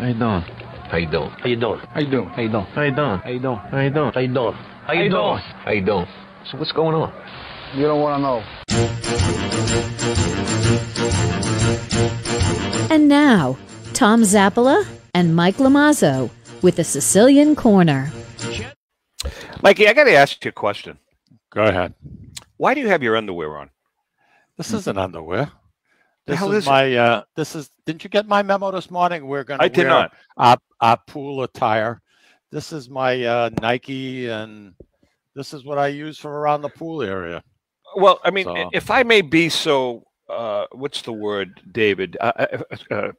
How you doing? How you doing? How you doing? How you doing? How you doing? How you doing? How you doing? How you doing? How you doing? How you doing? How you doing? So what's going on? You don't want to know. And now, Tom Zappala and Mike Lamazzo with the Sicilian Corner. Mikey, I got to ask you a question. Go ahead. Why do you have your underwear on? This isn't underwear. The This hell is is it? my. This is. Didn't you get my memo this morning? We're going to I did wear not. our pool attire. This is my Nike, and this is what I use from around the pool area. Well, I mean, So- if I may be so, what's the word, David? Tommy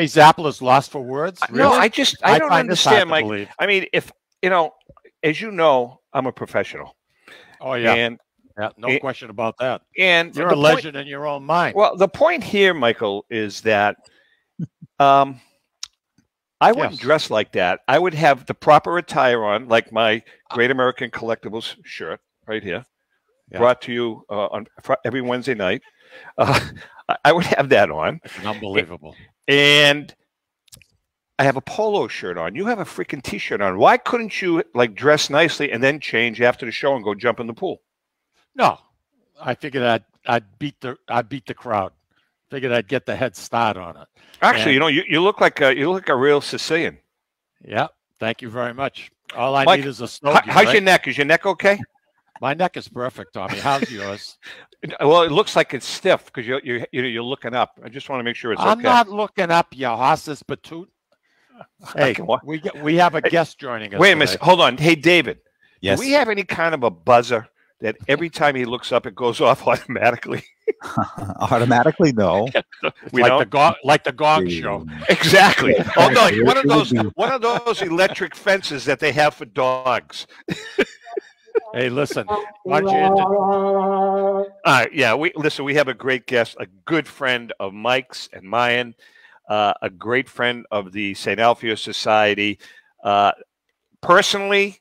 Zappala's lost for words. No, Really? I don't find this hard understand, to Mike. believe. I mean, if, as you know, I'm a professional. Oh yeah, And, no and- question about that. and You're the a point- legend in your own mind. Well, the point here, Michael, is that I wouldn't Yes. dress like that. I would have the proper attire on, like my Great American Collectibles shirt right here, Yeah. brought to you on every Wednesday night. I would have that on, It's unbelievable. and I have a polo shirt on. You have a freaking T-shirt on. Why couldn't you like dress nicely and then change after the show and go jump in the pool? No, I figured I'd beat the crowd. Figured I'd get the head start on it. Actually, And- you look like a real Sicilian. Yeah, thank you very much. All I Mike, need is a stogie. How's right? your neck? Is your neck okay? My neck is perfect, Tommy. How's yours? Well, it looks like it's stiff because you're looking up. I just want to make sure it's I'm okay. not looking up, you horses patoot. Hey, Okay, what? we have a guest joining us. Wait a minute. today. Hold on. Hey, David. Yes. Do we have any kind of a buzzer that every time he looks up, it goes off automatically? Automatically, no. We like don't? the gong show. Exactly. Oh no, It would be. one of those electric fences that they have for dogs. Hey, listen. Why don't you inter- All right, yeah. We have a great guest, a good friend of Mike's and mine, a great friend of the St. Alfio Society. Personally,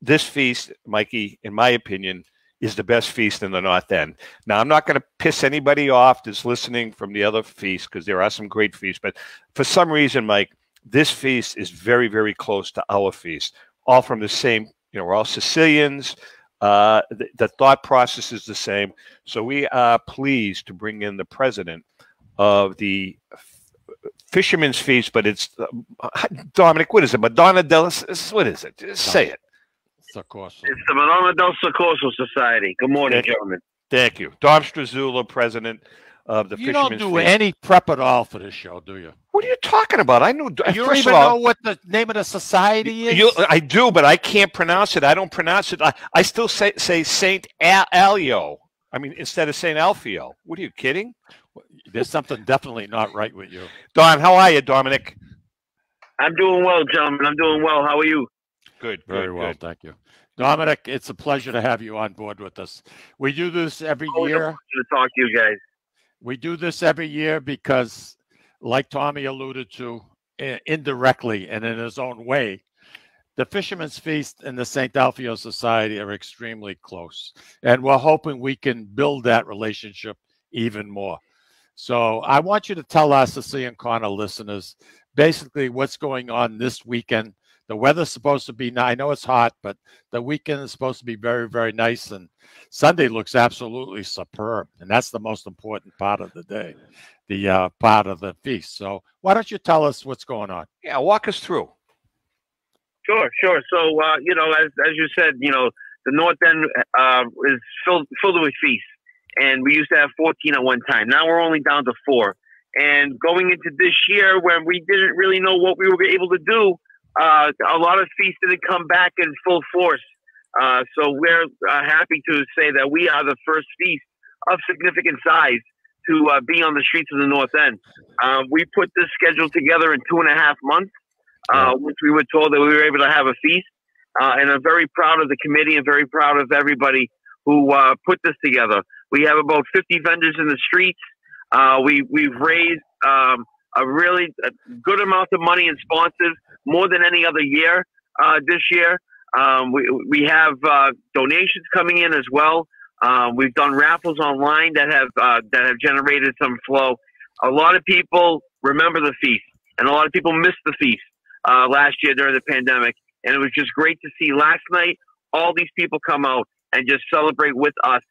this feast, Mikey, in my opinion, is the best feast in the North End. Now, I'm not going to piss anybody off that's listening from the other feasts because there are some great feasts, but for some reason, Mike, this feast is very, very close to our feast. All from the same, we're all Sicilians. The thought process is the same. So we are pleased to bring in the president of the Fisherman's Feast, but it's Dominic. What is it? Madonna del? What is it? Just say it. Of course. It's the Madonna del Soccorso Society. Good morning, gentlemen. Thank you, Dom Strazula, president of the You Fisherman's don't do Feast. any prep at all for this show, do you? What are you talking about? I knew. You don't first even of all, know what the name of the society is? I do, but I can't pronounce it. I don't pronounce it. I still say Saint Alfio. I mean, instead of Saint Alfio. What are you kidding? There's something definitely not right with you. Don, how are you, Dominic? I'm doing well, gentlemen. I'm doing well. How are you? Good. Very good, well, good. thank you. Dominic, it's a pleasure to have you on board with us. We do this every Always a year. pleasure to talk to you guys. We do this every year because, like Tommy alluded to, indirectly and in his own way, the Fisherman's Feast and the St. Alfio Society are extremely close. And we're hoping we can build that relationship even more. So I want you to tell our Sicilian Corner listeners basically what's going on this weekend. The weather's supposed to be, I know it's hot, but the weekend is supposed to be very, very nice. And Sunday looks absolutely superb. And that's the most important part of the day, the part of the feast. So why don't you tell us what's going on? Yeah, walk us through. Sure. So, as you said, the North End is filled with feasts. And we used to have 14 at one time. Now we're only down to 4. And going into this year, when we didn't really know what we were able to do, a lot of feasts didn't come back in full force. So we're happy to say that we are the first feast of significant size to be on the streets of the North End. We put this schedule together in 2.5 months, once we were told that we were able to have a feast. And I'm very proud of the committee and very proud of everybody who put this together. We have about 50 vendors in the streets. We've raised a really good amount of money in sponsors, more than any other year this year. We have donations coming in as well. We've done raffles online that have generated some flow. A lot of people remember the feast. and a lot of people missed the feast last year during the pandemic. And it was just great to see last night all these people come out and just celebrate with us,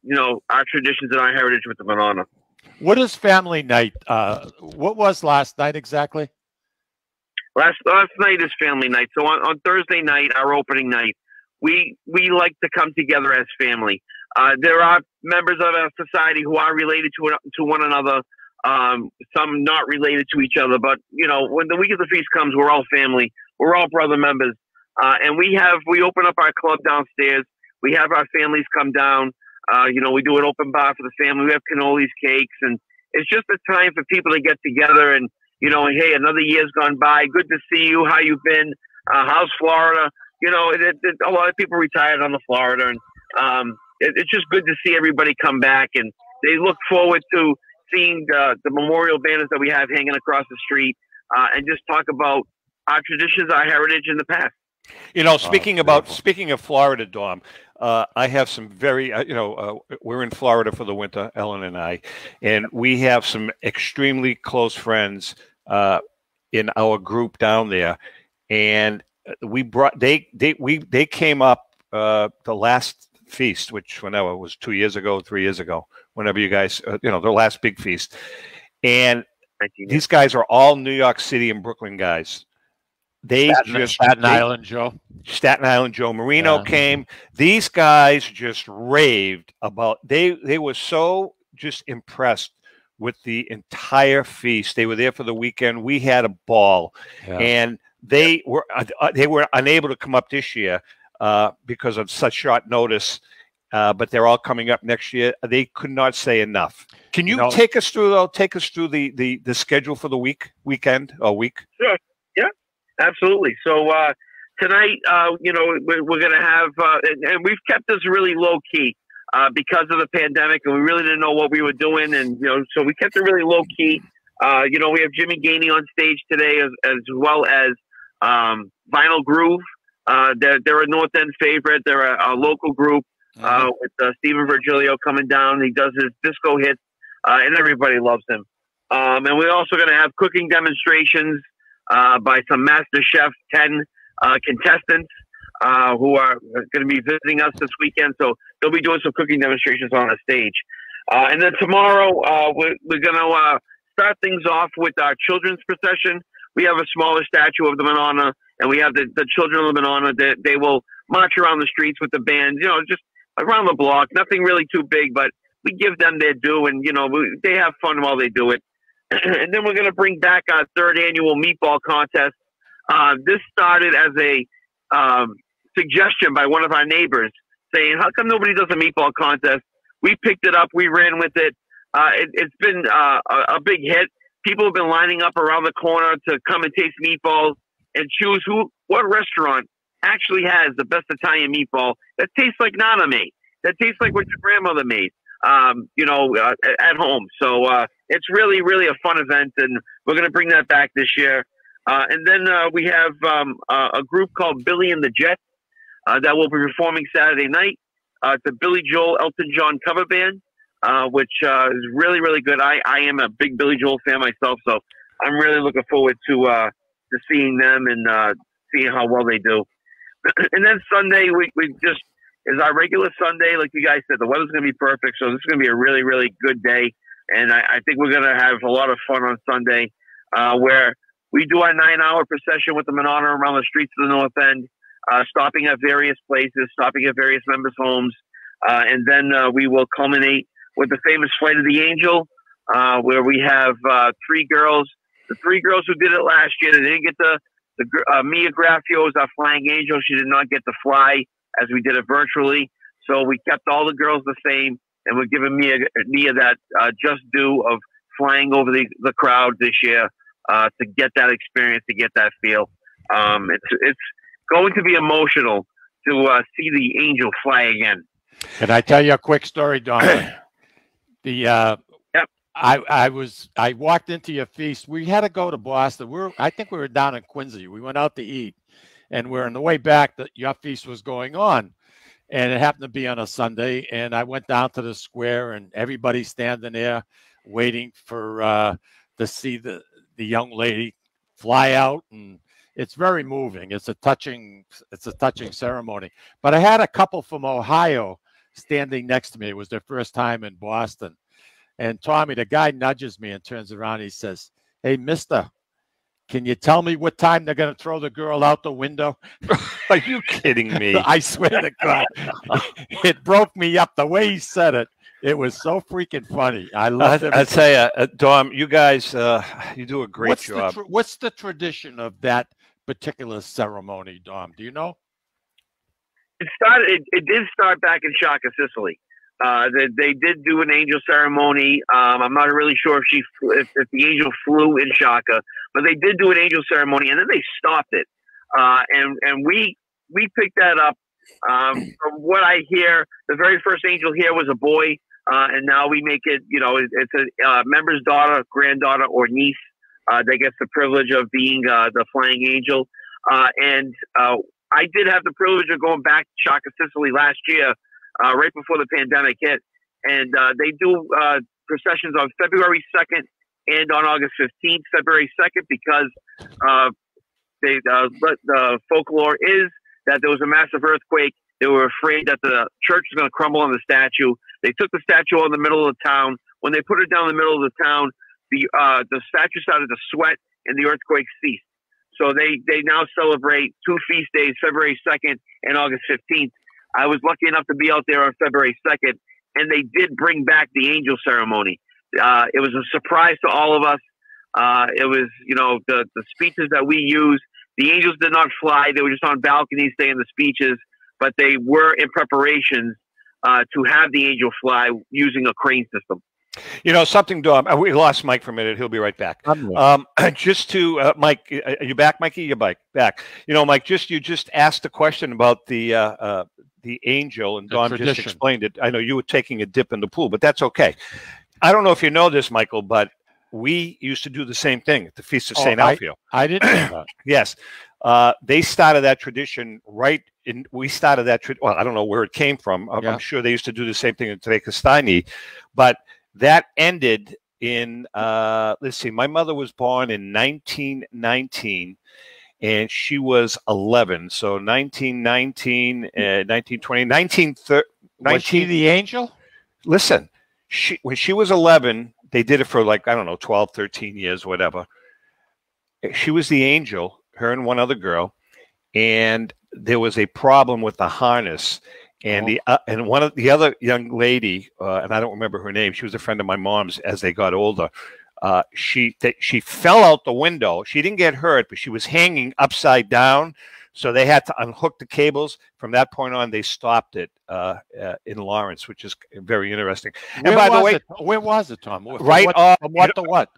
you know, our traditions and our heritage with the Manana. What is family night? What was last night exactly? Last night is family night. So on Thursday night, our opening night, we like to come together as family. There are members of our society who are related to one another, some not related to each other. But, you know, when the week of the feast comes, we're all family. We're all brother members. And we open up our club downstairs. We have our families come down. You know, we do an open bar for the family. We have cannolis, cakes, and it's just a time for people to get together and, you know, hey, another year's gone by. Good to see you. How you been? How's Florida? You know, a lot of people retired on the Florida, and it's just good to see everybody come back. And they look forward to seeing the memorial banners that we have hanging across the street, and just talk about our traditions, our heritage in the past. You know, speaking of Florida, Dom, I have some very, you know, we're in Florida for the winter, Ellen and I, and we have some extremely close friends in our group down there, and we brought they came up the last feast, which whenever it was 2 years ago, 3 years ago, whenever you guys, you know, the last big feast, and these guys are all New York City and Brooklyn guys. They Staten Island Joe Marino came. These guys just raved about. They were so just impressed with the entire feast. They were there for the weekend. We had a ball, and they were unable to come up this year because of such short notice. But they're all coming up next year. They could not say enough. Can you take us through though? Take us through the schedule for the weekend or week. Sure. Yeah. Absolutely. So tonight, you know, we're going to have, and we've kept this really low key because of the pandemic, and we really didn't know what we were doing, and you know, so we kept it really low key. You know, we have Jimmy Gainey on stage today, as well as Vinyl Groove. They're a North End favorite. They're a local group with Stephen Virgilio coming down. He does his disco hits, and everybody loves him. And we're also going to have cooking demonstrations by some Master Chef 10 contestants who are going to be visiting us this weekend. So they'll be doing some cooking demonstrations on the stage. And then tomorrow, we're going to start things off with our children's procession. We have a smaller statue of the Manana, and we have the children of the Manana. They will march around the streets with the band, you know, just around the block. Nothing really too big, but we give them their due, and, you know, they have fun while they do it. And then we're going to bring back our third annual meatball contest. This started as a suggestion by one of our neighbors saying, how come nobody does a meatball contest? We picked it up. We ran with it. It's been a big hit. People have been lining up around the corner to come and taste meatballs and choose what restaurant actually has the best Italian meatball that tastes like Nana made, that tastes like what your grandmother made. You know, at home. So it's really, really a fun event, and we're going to bring that back this year. And then we have a group called Billy and the Jets that will be performing Saturday night. It's a Billy Joel, Elton John cover band, which is really, really good. I am a big Billy Joel fan myself, so I'm really looking forward to seeing them and seeing how well they do. And then Sunday, we just is our regular Sunday. Like you guys said, the weather's going to be perfect. So this is going to be a really, really good day. And I think we're going to have a lot of fun on Sunday where we do our 9-hour procession with the Manana around the streets of the North End, stopping at various places, stopping at various members' homes. And then we will culminate with the famous Flight of the Angel, where we have three girls. The three girls who did it last year, they didn't get Mia Graffio is our flying angel. She did not get to fly as we did it virtually. So we kept all the girls the same, and we're giving Mia that just due of flying over the crowd this year to get that experience, to get that feel. It's going to be emotional to see the angel fly again. Can I tell you a quick story, Don? I walked into your feast. We had to go to Boston. I think we were down in Quincy. We went out to eat, and we're on the way back that your feast was going on, and it happened to be on a Sunday. And I went down to the square, and everybody's standing there waiting for to see the the young lady fly out, and it's very moving. It's a touching ceremony. But I had a couple from Ohio standing next to me. It was their first time in Boston. And Tommy, the guy nudges me and turns around. He says, "Hey, mister, can you tell me what time they're going to throw the girl out the window?" Are you kidding me? I swear to God, it broke me up. The way he said it, it was so freaking funny. I love it. I tell you, Dom, you guys, you do a great job. What's the tradition of that particular ceremony, Dom? Do you know? It did start back in Shaka, Sicily. They did do an angel ceremony. I'm not really sure if the angel flew in Shaka, but they did do an angel ceremony, and then they stopped it. And we picked that up. From what I hear, the very first angel here was a boy, and now we make it. It's a member's daughter, granddaughter, or niece that gets the privilege of being the flying angel. And I did have the privilege of going back to Shaka, Sicily last year. Right before the pandemic hit. And they do processions on February 2nd and on August 15th. February 2nd because the folklore is that there was a massive earthquake. They were afraid that the church was going to crumble on the statue. They took the statue in the middle of the town. When they put it down in the middle of the town, the statue started to sweat and the earthquake ceased. So they now celebrate two feast days, February 2nd and August 15th. I was lucky enough to be out there on February 2nd, and they did bring back the angel ceremony. It was a surprise to all of us. It was, the speeches that we used. The angels did not fly. They were just on balconies saying the speeches, but they were in preparations to have the angel fly using a crane system. Something, Dom. We lost Mike for a minute. He'll be right back. Just to Mike, are you back, Mikey? You're back. Mike, you just asked a question about the angel, and Dom just explained it. I know you were taking a dip in the pool, but that's okay. I don't know if you know this, Michael, but we used to do the same thing at the Feast of St. Alfio. I didn't know that. Yes. They started that tradition we started that well, I don't know where it came from. I'm sure they used to do the same thing in Tre Castagni, but that ended in, let's see, my mother was born in 1919. And she was 11. So 1919, 1920, 1930. Was she the angel? Listen, when she was 11, they did it for 12, 13 years, whatever. She was the angel, her and one other girl. And there was a problem with the harness. And and one of the other young lady, and I don't remember her name, she was a friend of my mom's as they got older. She fell out the window. She didn't get hurt, but she was hanging upside down. So they had to unhook the cables. From that point on, they stopped it in Lawrence, which is very interesting. And by the way, where was it, Tom? From what to what?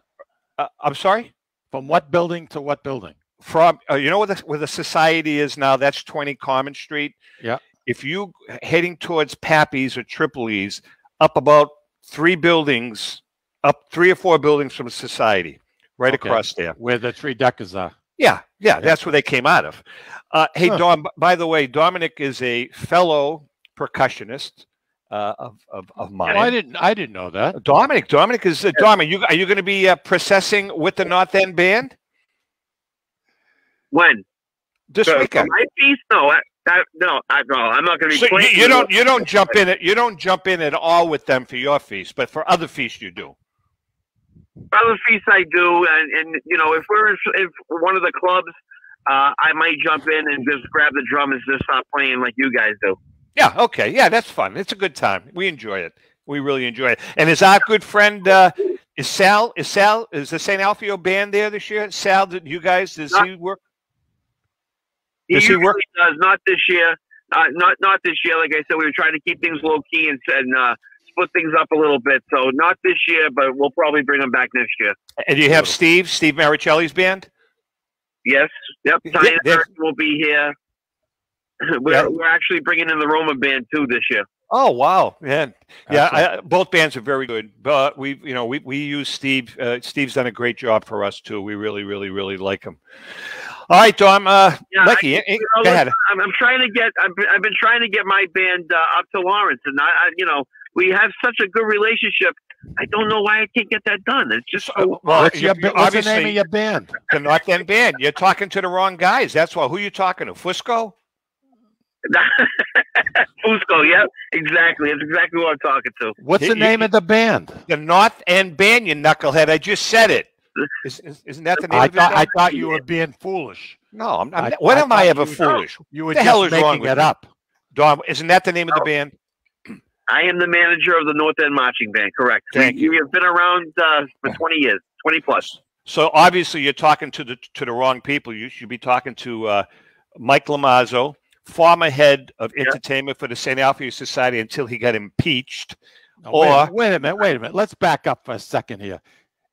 I'm sorry? From what building to what building? From where the society is now, that's 20 Common Street. Yeah. If you heading towards Pappy's or Tripoli's, up about 3 buildings, up 3 or 4 buildings from society, right across there. Where the 3 deckers are. Yeah, that's where they came out of. Hey, Dom, by the way, Dominic is a fellow percussionist of mine. Oh, I didn't know that. Dominic is Dominic. Are you going to be processing with the North End Band? When? This weekend. My piece? No, I'm not going to be playing. You don't jump in it. You don't jump in at all with them for your feast, but for other feasts you do. Other feasts I do, and if we're in one of the clubs, I might jump in and just grab the drum and just start playing like you guys do. Yeah. Okay. Yeah, that's fun. It's a good time. We enjoy it. We really enjoy it. And is our good friend is the St. Alfio band there this year? Sal, does he work? He usually does. Not this year. Not this year. Like I said, we were trying to keep things low key and split things up a little bit. So not this year, but we'll probably bring him back next year. And you have Steve Maricelli's band? Yes. Yep. Tiny Eric will be here. We're actually bringing in the Roma band too this year. Oh wow, man! Yeah, both bands are very good. But we use Steve. Steve's done a great job for us too. We really, really, really like him. All right, Dom. Becky, go ahead. I'm trying to get. I've been trying to get my band up to Lawrence, and we have such a good relationship. I don't know why I can't get that done. It's just so well, What's you- the name obviously- of your band? The North End Band. You're talking to the wrong guys. That's why. Who you talking to? Fusco? Fusco. Yep, exactly. That's exactly what I'm talking to. What's the name of the band? The North End Band, you knucklehead. I just said it. Isn't that the name of it? I thought you were being foolish. No, I'm I- when I am I thought ever you- foolish? You were the hell just is wrong making with it you? up. Dom, isn't that the name of the band? I am the manager of the North End Marching Band. Correct. Thank you. We have been around for 20 years, 20 plus. So obviously you're talking to the wrong people. You should be talking to Mike Lamazzo, former head of entertainment for the St. Alpheus Society until he got impeached. No, Or- wait a minute. Let's back up for a second here.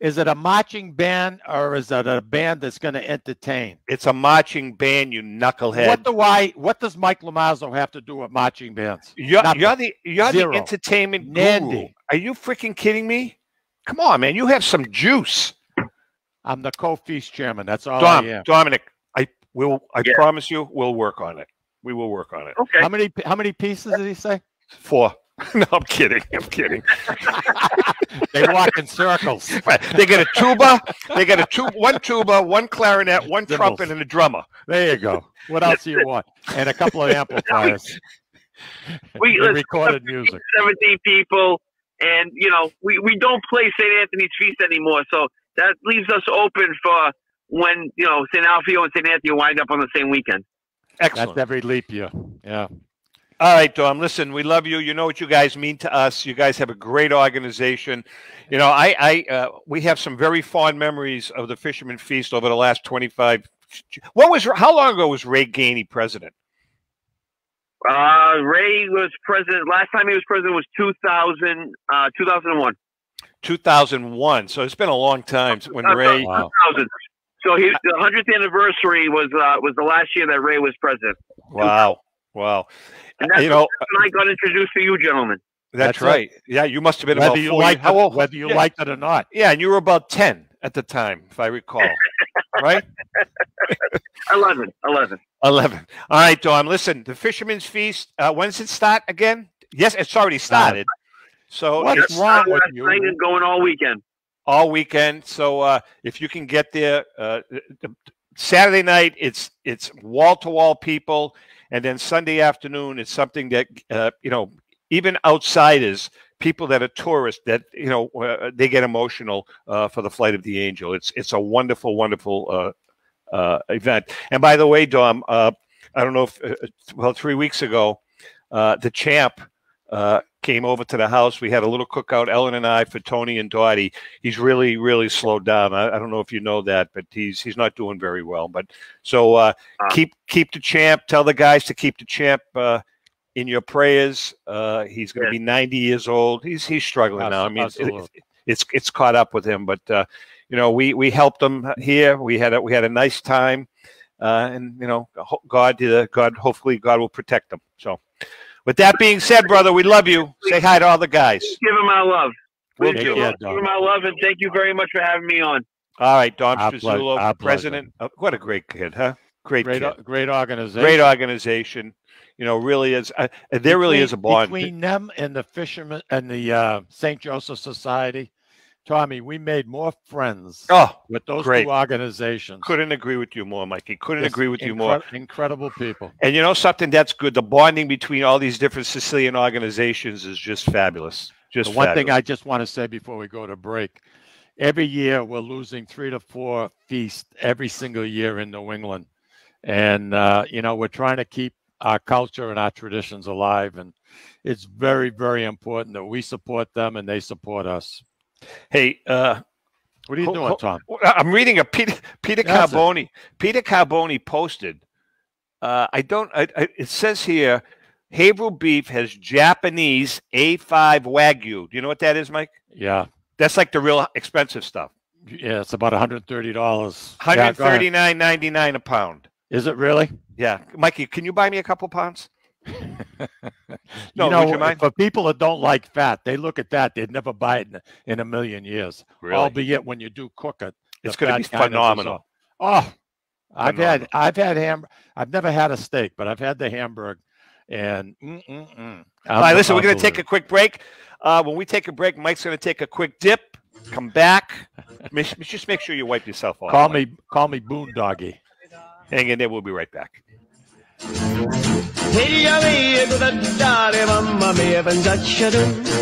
Is it a marching band or is it a band that's going to entertain? It's a marching band, you knucklehead. What does Mike Lamazzo have to do with marching bands? You're Nothing. the Zero. entertainment guru. Nandy. Are you freaking kidding me? Come on, man. You have some juice. I'm the co-feast chairman. That's all I am. Dominic, I Yeah. promise you we'll work on it. We will work on it. Okay. How many pieces did he say? 4. No, I'm kidding. I'm kidding. They walk in circles. They get a tuba. They get one tuba, one clarinet, one Cymbals. trumpet, and a drummer. There you go. What else do you want? And a couple of amplifiers. We And listen, recorded music. 17 people, and we don't play St. Anthony's Feast anymore, so that leaves us open for when St. Alfio and St. Anthony wind up on the same weekend. Excellent. That's every leap year. Yeah. All right, Dom. Listen, we love you. You know what you guys mean to us. You guys have a great organization. We have some very fond memories of the Fisherman Feast over the last 25. How long ago was Ray Gainey president? Ray was president. Last time he was president was 2001. 2001. So it's been a long time when Ray. Wow. 2000. So the 100th anniversary was the last year that Ray was president. Wow. And that's when I got introduced to you gentlemen. That's That's it. right. Yeah, you must have been about Whether you 40. like How old? whether you Yeah. liked it or not. Yeah, and you were about 10 at the time, if I recall. Right? 11. 11. All right, Dom. Listen, the Fisherman's Feast, when does it start again? Yes, it's already started. So What's it's wrong with Last you? night and going all weekend. all weekend. So if you can get there, Saturday night, it's wall-to-wall people. And then Sunday afternoon, it's something that, even outsiders, people that are tourists, that, they get emotional for the Flight of the Angel. It's a wonderful, wonderful event. And by the way, Dom, I don't know if, 3 weeks ago, the champ came over to the house. We had a little cookout, Ellen and I, for Tony and Dottie. He's really, really slowed down. I don't know if you know that, but he's not doing very well. But so keep the champ. Tell the guys to keep the champ in your prayers. He's going to be 90 years old. He's struggling now. I mean, it's caught up with him. But we helped him here. We had a nice time, and God, hopefully God will protect him. So. With that being said, brother, we love you. Say hi to all the guys. Give him our love. Will Please do. give him our love, and thank you very much for having me on. All right, Dom Our Struzzulo, pleasure. president. What a great kid, huh? Great kid. Great organization. Great organization. Really is. There really is a bond between them and the fishermen and the St. Joseph Society. Tommy, we made more friends with those great. two organizations. Couldn't agree with you more, Mikey. Couldn't agree with you more. Incredible people. And you know something that's good? The bonding between all these different Sicilian organizations is just fabulous. Just one thing I just want to say before we go to break. Every year we're losing 3 to 4 feasts every single year in New England. And, we're trying to keep our culture and our traditions alive. And it's very, very important that we support them and they support us. Hey, what are you doing, Tom? I'm reading a Peter Carboni. Peter Carboni posted. It says here, Haverhill beef has Japanese A5 Wagyu. Do you know what that is, Mike? Yeah. That's like the real expensive stuff. Yeah, it's about $130. $139.99 a pound. Is it really? Yeah, Mikey, can you buy me a couple pounds? No, would you mind? For people that don't like fat, they look at that. They'd never buy it in a million years. Really? Albeit when you do cook it, it's going to be phenomenal. I've never had a steak, but I've had the hamburger, and All right, listen, we're going to take a quick break. When we take a break, Mike's going to take a quick dip, come back. Just make sure you wipe yourself off. Call me Boondoggy. Hang in there. We'll be right back.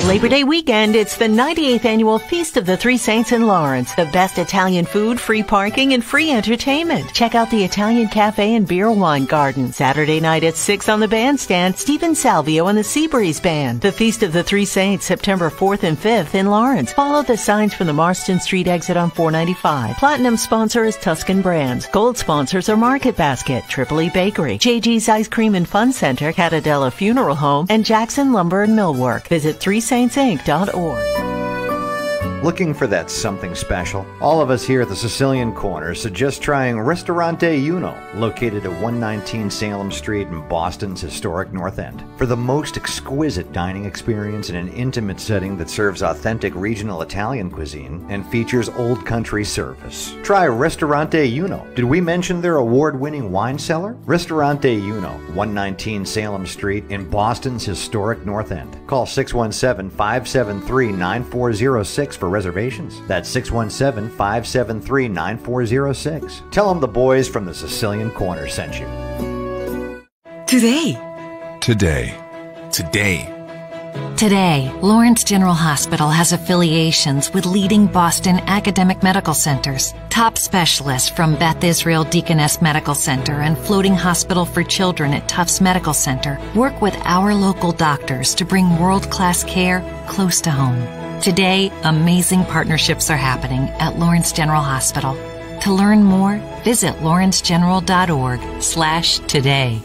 Labor Day weekend, it's the 98th annual Feast of the Three Saints in Lawrence. The best Italian food, free parking, and free entertainment. Check out the Italian Cafe and Beer Wine Garden. Saturday night at 6 on the bandstand, Stephen Salvio and the Seabreeze Band. The Feast of the Three Saints, September 4th and 5th in Lawrence. Follow the signs from the Marston Street exit on 495. Platinum sponsor is Tuscan Brands. Gold sponsors are Market Basket, Tripoli Bakery, JG's Ice Cream and Fun Center, Catadella Funeral Home, and Jackson Lumber and Millwork. Visit threesaintsinc.org. Looking for that something special? All of us here at the Sicilian Corner suggest trying Ristorante Uno, located at 119 Salem Street in Boston's historic North End. For the most exquisite dining experience in an intimate setting that serves authentic regional Italian cuisine and features old country service. Try Ristorante Uno. Did we mention their award-winning wine cellar? Ristorante Uno, 119 Salem Street in Boston's historic North End. Call 617-573-9406 for reservations. That's 617-573-9406. Tell them the boys from the Sicilian Corner sent you. Today, Lawrence General Hospital has affiliations with leading Boston academic medical centers. Top specialists from Beth Israel Deaconess Medical Center and Floating Hospital for Children at Tufts Medical Center work with our local doctors to bring world-class care close to home. Today, amazing partnerships are happening at Lawrence General Hospital. To learn more, visit lawrencegeneral.org/today.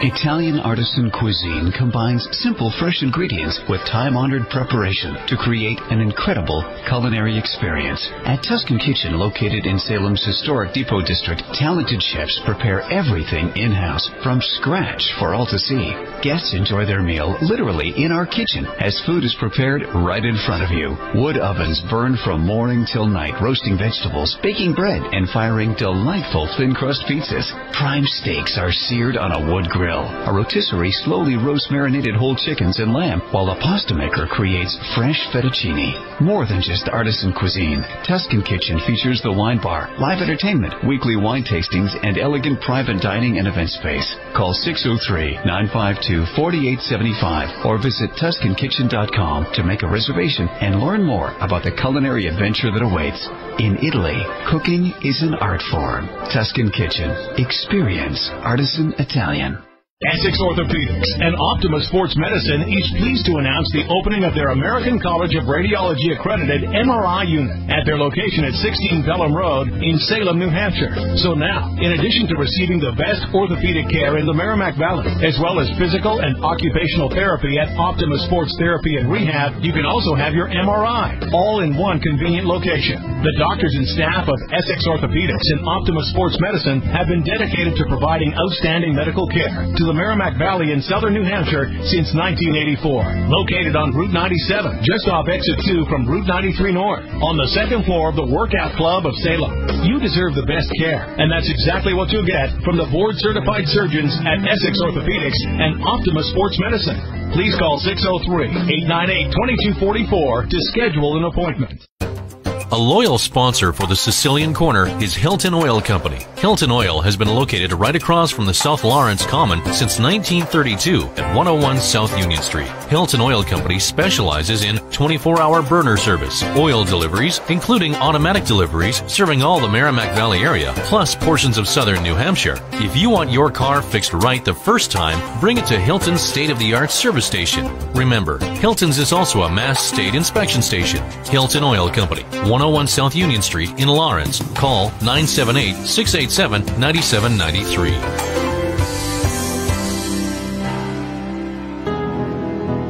Italian artisan cuisine combines simple, fresh ingredients with time-honored preparation to create an incredible culinary experience. At Tuscan Kitchen, located in Salem's historic Depot District, talented chefs prepare everything in-house from scratch for all to see. Guests enjoy their meal literally in our kitchen as food is prepared right in front of you. Wood ovens burn from morning till night, roasting vegetables, baking bread, and firing delightful thin-crust pizzas. Prime steaks are seared on a wood grill. A rotisserie slowly roasts marinated whole chickens and lamb, while a pasta maker creates fresh fettuccine. More than just artisan cuisine, Tuscan Kitchen features the wine bar, live entertainment, weekly wine tastings, and elegant private dining and event space. Call 603-952-4875 or visit TuscanKitchen.com to make a reservation and learn more about the culinary adventure that awaits. In Italy, cooking is an art form. Tuscan Kitchen. Experience artisan Italian. Essex Orthopedics and Optima Sports Medicine is pleased to announce the opening of their American College of Radiology accredited MRI unit at their location at 16 Pelham Road in Salem, New Hampshire. So now, in addition to receiving the best orthopedic care in the Merrimack Valley, as well as physical and occupational therapy at Optima Sports Therapy and Rehab, you can also have your MRI, all in one convenient location. The doctors and staff of Essex Orthopedics and Optima Sports Medicine have been dedicated to providing outstanding medical care to the Merrimack Valley in southern New Hampshire since 1984. Located on Route 97, just off Exit 2 from Route 93 North, on the second floor of the Workout Club of Salem. You deserve the best care, and that's exactly what you'll get from the board-certified surgeons at Essex Orthopedics and Optima Sports Medicine. Please call 603-898-2244 to schedule an appointment. A loyal sponsor for the Sicilian Corner is Hilton Oil Company. Hilton Oil has been located right across from the South Lawrence Common since 1932 at 101 South Union Street. Hilton Oil Company specializes in 24-hour burner service, oil deliveries, including automatic deliveries, serving all the Merrimack Valley area, plus portions of southern New Hampshire. If you want your car fixed right the first time, bring it to Hilton's state-of-the-art service station. Remember, Hilton's is also a Mass State Inspection Station. Hilton Oil Company, 101 South Union Street in Lawrence. Call 978-687-9793.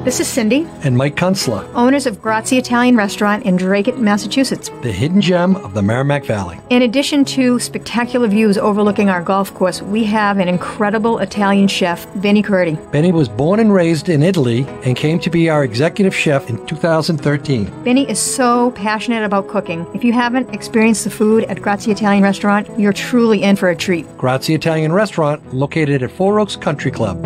This is Cindy and Mike Kunstler, owners of Grazie Italian Restaurant in Dracut, Massachusetts, the hidden gem of the Merrimack Valley. In addition to spectacular views overlooking our golf course, we have an incredible Italian chef, Benny Curti. Benny was born and raised in Italy and came to be our executive chef in 2013. Benny is so passionate about cooking. If you haven't experienced the food at Grazie Italian Restaurant, you're truly in for a treat. Grazie Italian Restaurant, located at Four Oaks Country Club.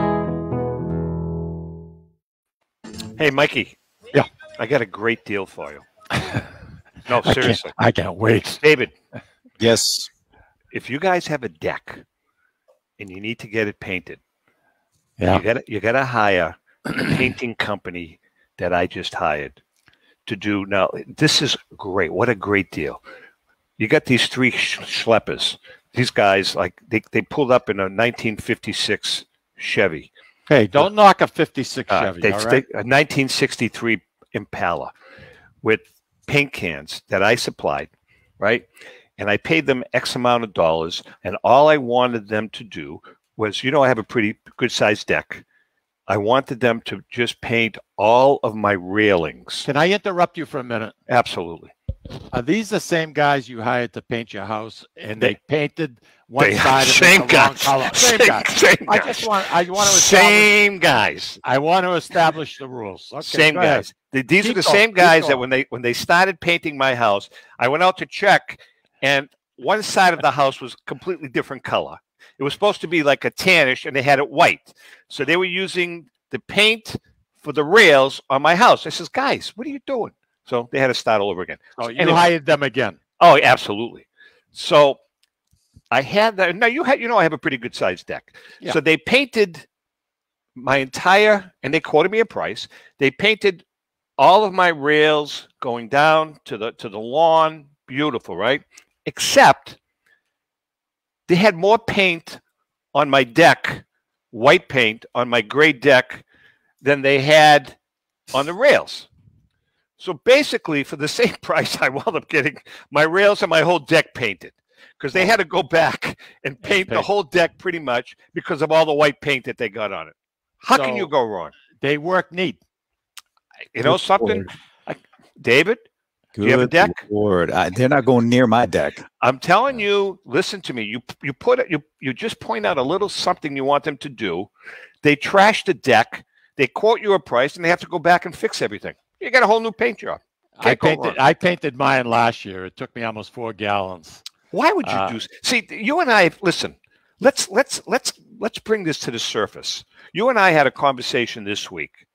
Hey, Mikey. Yeah. I got a great deal for you. No, seriously. I can't wait. David. Yes. If you guys have a deck and you need to get it painted, yeah, you gotta hire a painting company that I just hired to do. Now, this is great. What a great deal. You got these three schleppers. These guys, like, they pulled up in a 1956 Chevy. Hey, don't knock a 56 Chevy, all right? A 1963 Impala with paint cans that I supplied, right? And I paid them X amount of dollars, and all I wanted them to do was, I have a pretty good-sized deck. I wanted them to just paint all of my railings. Can I interrupt you for a minute? Absolutely. Are these the same guys you hired to paint your house, and they painted one side of same it the wrong guys. color? Same guys. Same I guys. just want to same guys. I want to establish the rules. Okay, same go ahead. guys. These Keep are the going, same keep guys that going. when they started painting my house, I went out to check, and one side of the house was completely different color. It was supposed to be like a tannish, and they had it white. So they were using the paint for the rails on my house. I says, guys, what are you doing? So they had to start all over again. Oh, you hired them again? Oh, absolutely. So I had that. Now I have a pretty good sized deck. Yeah. So they painted my entire, and they quoted me a price. They painted all of my rails going down to the lawn. Beautiful, right? Except they had more paint on my deck, white paint on my gray deck, than they had on the rails. So basically, for the same price, I wound up getting my rails and my whole deck painted, because they had to go back and paint the whole deck pretty much because of all the white paint that they got on it. How can you go wrong? They work neat. You know something, David? Do you have a deck? Lord, they're not going near my deck. I'm telling you, listen to me. You just point out a little something you want them to do. They trash the deck. They quote you a price, and they have to go back and fix everything. You got a whole new paint job. I painted mine last year. It took me almost 4 gallons. Why would you do? See, you and I. Listen, let's bring this to the surface. You and I had a conversation this week,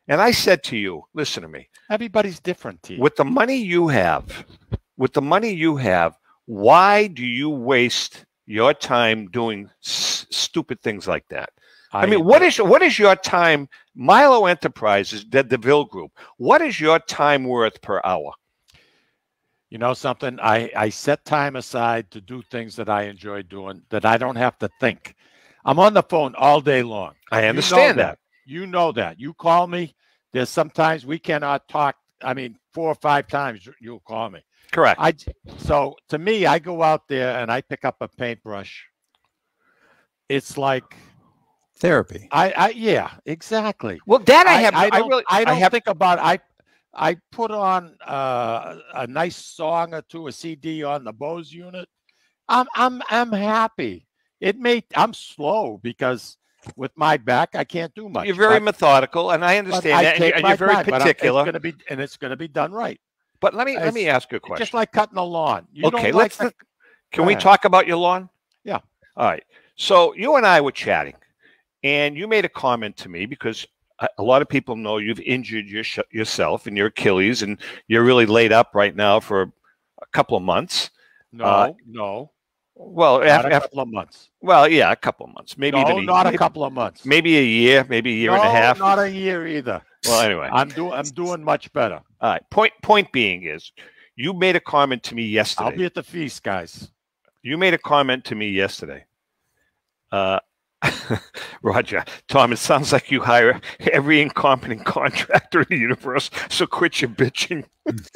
and I said to you, "Listen to me. Everybody's different, T. With the money you have, why do you waste your time doing stupid things like that?" I mean, what is your time? Milo Enterprises, the DeVille Group. What is your time worth per hour? You know something? I set time aside to do things that I enjoy doing, that I don't have to think. I'm on the phone all day long. I understand that. You know that. You call me. There's sometimes we cannot talk. I mean, 4 or 5 times you'll call me. Correct. So to me, I go out there and I pick up a paintbrush. It's like therapy. Yeah, exactly. Well, that I don't think about. I put on a nice song or two, a CD on the Bose unit. I'm happy. I'm slow because with my back I can't do much. You're very methodical, and I understand that. And you're very particular. It's going to be done right. But let me ask you a question. Just like cutting the lawn. Can we talk about your lawn? Yeah. All right. So you and I were chatting, and you made a comment to me because a lot of people know you've injured yourself and your Achilles, and you're really laid up right now for a couple of months. No. Well, not a couple of months. Well, yeah, a couple of months. Maybe no, even not a couple of months. Maybe a year, maybe a year and a half. Not a year either. Well, anyway, I'm doing much better. All right. Point being is, you made a comment to me yesterday. I'll be at the feast, guys. You made a comment to me yesterday. Roger, Tom, it sounds like you hire every incompetent contractor in the universe, so quit your bitching.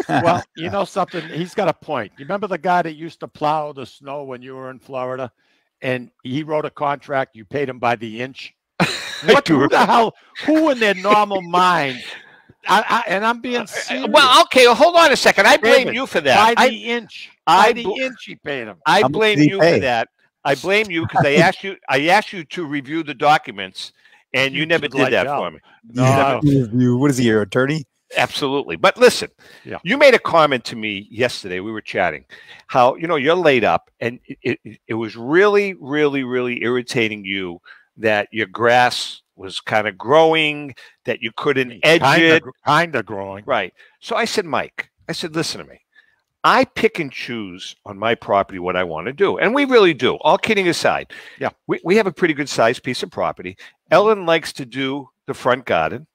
Well, you know something? He's got a point. You remember the guy that used to plow the snow when you were in Florida, and he wrote a contract, you paid him by the inch? Who the hell? Who in their normal mind? And I'm being serious. Well, okay, hold on a second. I blame you for that. By the inch. By the inch he paid him. I blame you for that. I blame you because I asked you to review the documents, and you never did that for me. No. What is he, your attorney? Absolutely. But listen, you made a comment to me yesterday. We were chatting how, you're laid up, and it was really, really, really irritating you that your grass was kind of growing, that you couldn't edge it. Kind of growing. Right. So I said, Mike, I said, listen to me. I pick and choose on my property what I want to do. And we really do. All kidding aside. Yeah. We have a pretty good sized piece of property. Ellen likes to do the front garden.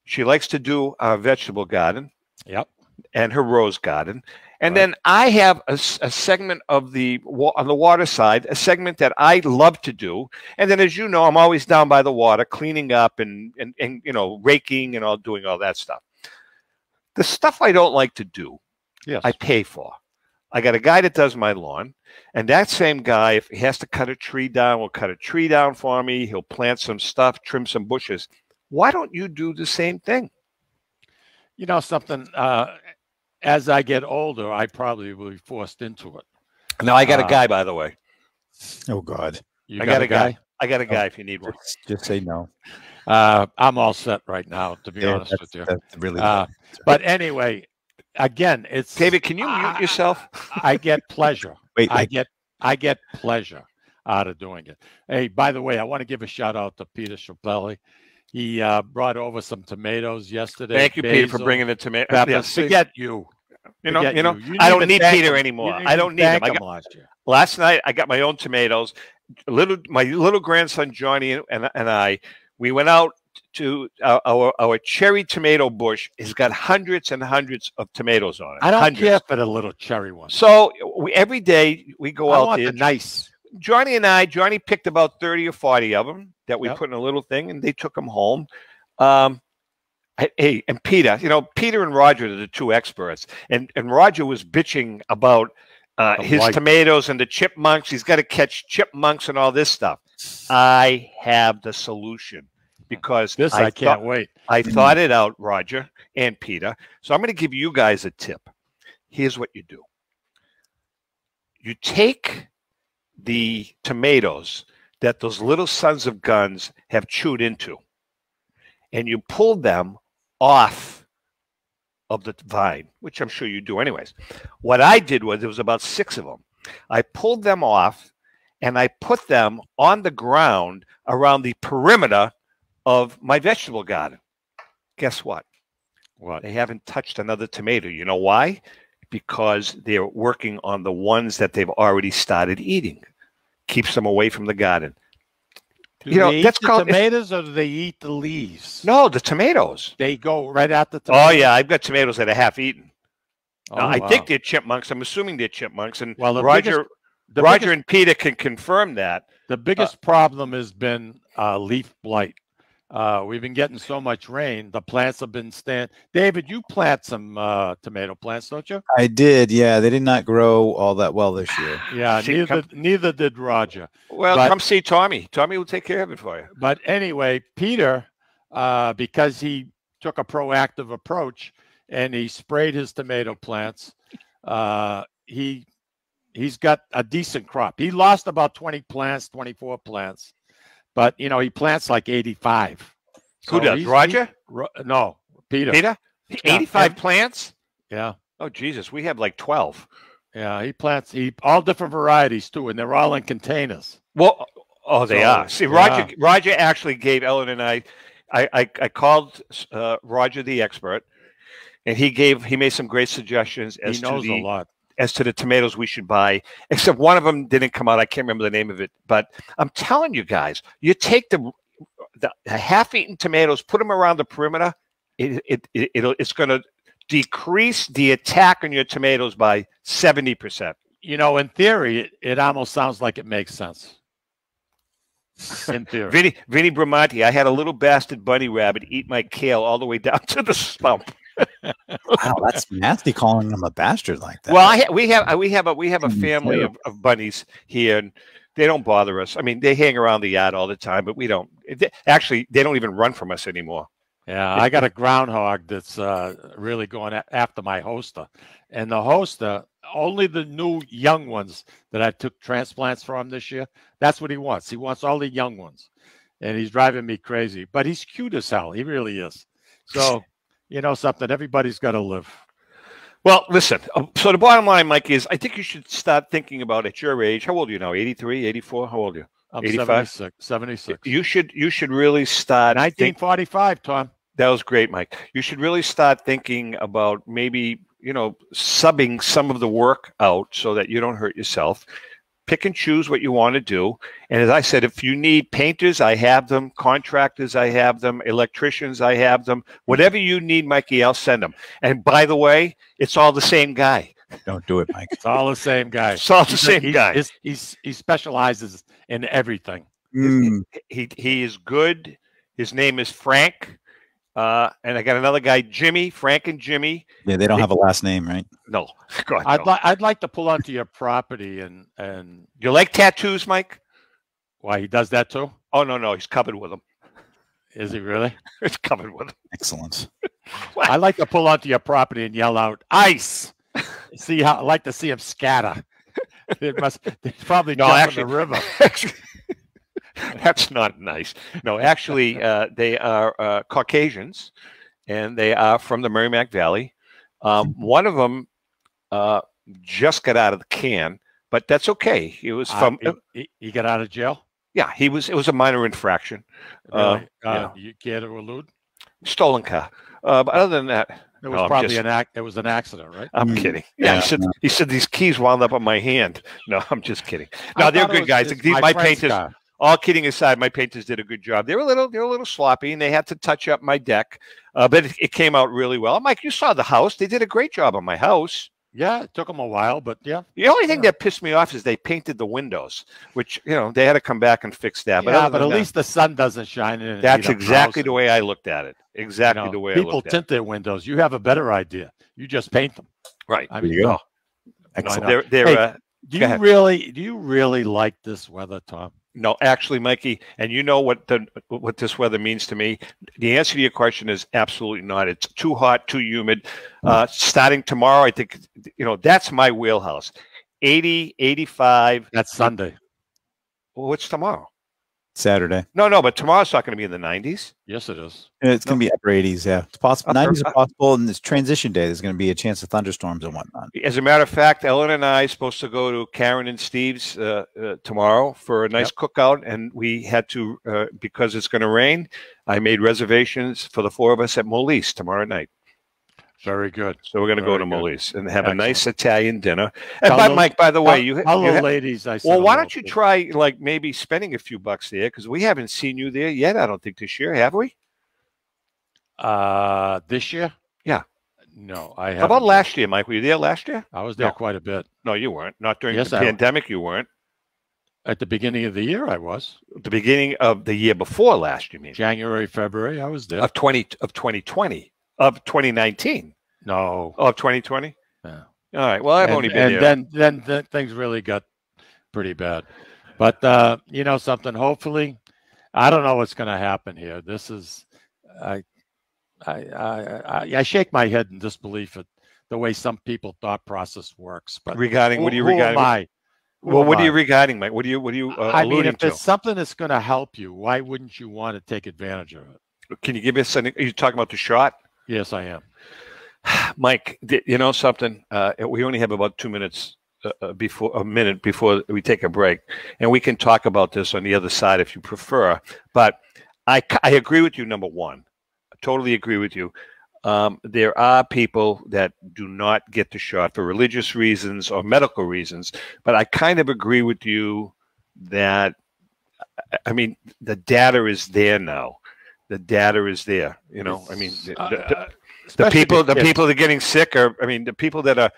She likes to do our vegetable garden. Yep. And her rose garden. And then I have a segment of on the water side, a segment that I love to do. And then, as you know, I'm always down by the water, cleaning up and you know, raking and all, doing all that stuff. The stuff I don't like to do, yes, I pay for. I got a guy that does my lawn, and that same guy, if he has to cut a tree down, will cut a tree down for me. He'll plant some stuff, trim some bushes. Why don't you do the same thing? You know something, as I get older, I probably will be forced into it. Now, I got a guy, by the way. Oh, God. You got a guy? I got a guy if you need one. Just say no. I'm all set right now, to be honest with you. That's really but anyway, again, it's David. Can you mute yourself? I get pleasure. Wait, I get pleasure out of doing it. Hey, by the way, I want to give a shout out to Peter Chappelli. He brought over some tomatoes yesterday. Thank you, Peter, for bringing the tomatoes. Yes, forget you. You know, I don't need Peter anymore. I don't need him. Last night, I got my own tomatoes. My little grandson Johnny and I, we went out to our cherry tomato bush. Has got hundreds and hundreds of tomatoes on it. I don't care for the little cherry one. So every day we go out want there. The nice. Johnny picked about 30 or 40 of them that we put in a little thing, and they took them home. Hey, and Peter, Peter and Roger are the two experts. And Roger was bitching about his tomatoes and the chipmunks. He's got to catch chipmunks and all this stuff. I have the solution because I can't wait. I thought it out, Roger and Peter. So I'm going to give you guys a tip. Here's what you do. You take the tomatoes that those little sons of guns have chewed into, and you pull them off of the vine, which I'm sure you do anyways. What I did was, there was about 6 of them. I pulled them off, and I put them on the ground around the perimeter of my vegetable garden. Guess what? What? They haven't touched another tomato. You know why? Because they're working on the ones that they've already started eating. Keeps them away from the garden. Do they eat the tomatoes, or do they eat the leaves? No, the tomatoes. They go right at the tomatoes. Oh, yeah. I've got tomatoes that are half eaten. Oh, I think they're chipmunks. I'm assuming they're chipmunks. And Roger and Peter can confirm that. The biggest problem has been leaf blight. We've been getting so much rain. The plants have been staying. David, you plant some tomato plants, don't you? I did. Yeah, they did not grow all that well this year. Yeah, neither did Roger. Well, come see Tommy. Tommy will take care of it for you. But anyway, Peter, because he took a proactive approach and he sprayed his tomato plants, he's got a decent crop. He lost about 20 plants, 24 plants. But, he plants like 85. Who does? Roger? No, Peter. Peter? 85 plants? Yeah. Oh, Jesus. We have like 12. Yeah, he plants all different varieties, too, and they're all in containers. Well, they are. See, Roger actually gave Ellen and I called Roger the expert, and he made some great suggestions a lot. As to the tomatoes we should buy, except one of them didn't come out. I can't remember the name of it, but I'm telling you guys, you take the half-eaten tomatoes, put them around the perimeter. It's going to decrease the attack on your tomatoes by 70%. In theory, it almost sounds like it makes sense. In theory, Vinny Bramante, I had a little bastard bunny rabbit eat my kale all the way down to the stump. Wow, that's nasty calling them a bastard like that. Well, we have a family of bunnies here, and they don't bother us. I mean, they hang around the yard all the time, but we don't. Actually, they don't even run from us anymore. Yeah, I got a groundhog that's really going after my hoster, and the hoster, only the new young ones that I took transplants from this year. That's what he wants. He wants all the young ones, and he's driving me crazy. But he's cute as hell. He really is. So. Something, everybody's got to live. Well, listen, so the bottom line, Mike, is I think you should start thinking about at your age. How old are you now? 83, 84? How old are you? I'm 85? 76. You should really start. 1945, Tom. That was great, Mike. You should really start thinking about maybe, subbing some of the work out so that you don't hurt yourself. Pick and choose what you want to do. And as I said, if you need painters, I have them. Contractors, I have them. Electricians, I have them. Whatever you need, Mikey, I'll send them. And by the way, it's all the same guy. Don't do it, Mike. It's all the same guy. It's all the same guy. He specializes in everything. He is good. His name is Frank. And I got another guy, Jimmy, Frank and Jimmy. Yeah, they don't have a last name, right? No. God, I'd like to pull onto your property and you like tattoos, Mike? Why, he does that too? Oh no, he's covered with them. Is he really? It's covered with them. Excellent. I'd like to pull onto your property and yell out "ice." I'd like to see him scatter. They probably jump in the river. That's not nice. No, actually, they are Caucasians, and they are from the Merrimack Valley. One of them just got out of the can, but that's okay. He was from. He got out of jail. Yeah, he was. It was a minor infraction. Really? You care to allude? Stolen car. But other than that, it was probably it was an accident, right? I'm kidding. Yeah, he said these keys wound up on my hand. No, I'm just kidding. No, they're good guys. My painters. All kidding aside, my painters did a good job. They were a little sloppy, and they had to touch up my deck, but it came out really well. Mike, you saw the house; they did a great job on my house. Yeah, it took them a while, but yeah. The only thing that pissed me off is they painted the windows, which they had to come back and fix that. But at least the sun doesn't shine in. That's exactly the way I looked at it. Exactly the way I looked at it. People tint their windows. You have a better idea. You just paint them. Right. There you go. Excellent. Do you really like this weather, Tom? No, actually, Mikey, and you know what this weather means to me. The answer to your question is absolutely not. It's too hot, too humid. Starting tomorrow, I think that's my wheelhouse. 80, 85. That's Sunday. Well, what's tomorrow? Saturday. No, but tomorrow's not going to be in the 90s. Yes, it is. It's going to be upper 80s. Yeah, it's possible. 90s are possible, and this transition day, there's going to be a chance of thunderstorms and whatnot. As a matter of fact, Ellen and I are supposed to go to Karen and Steve's tomorrow for a nice cookout, and we had to because it's going to rain. I made reservations for the four of us at Molise tomorrow night. Very good. So we're going to go to Molise and have a nice Italian dinner. And Mike, by the way, ladies. Well, why don't you try maybe spending a few bucks there, because we haven't seen you there yet. I don't think this year, have we? This year? Yeah. No, I haven't. How about last year, Mike? Were you there last year? I was there quite a bit. No, you weren't. Not during the pandemic. You weren't. At the beginning of the year, I was. At the beginning of the year before last, you mean? January, February, I was there. Of 2020. Of 2019. No. Oh, of 2020? Yeah. All right. Well, I've only been there. And then things really got pretty bad. But something, hopefully, I don't know what's going to happen here. This is, I shake my head in disbelief at the way some people thought process works. But regarding, what are you regarding? What are you regarding, Mike? What are you alluding to? If it's something that's going to help you, why wouldn't you want to take advantage of it? Can you give us are you talking about the shot? Yes, I am. Mike, you know something? We only have about 2 minutes before we take a break, and we can talk about this on the other side if you prefer. But I agree with you. Number one, I totally agree with you. There are people that do not get the shot for religious reasons or medical reasons, but I kind of agree with you that, I mean, the data is there now. The data is there. The people that are getting sick the people that are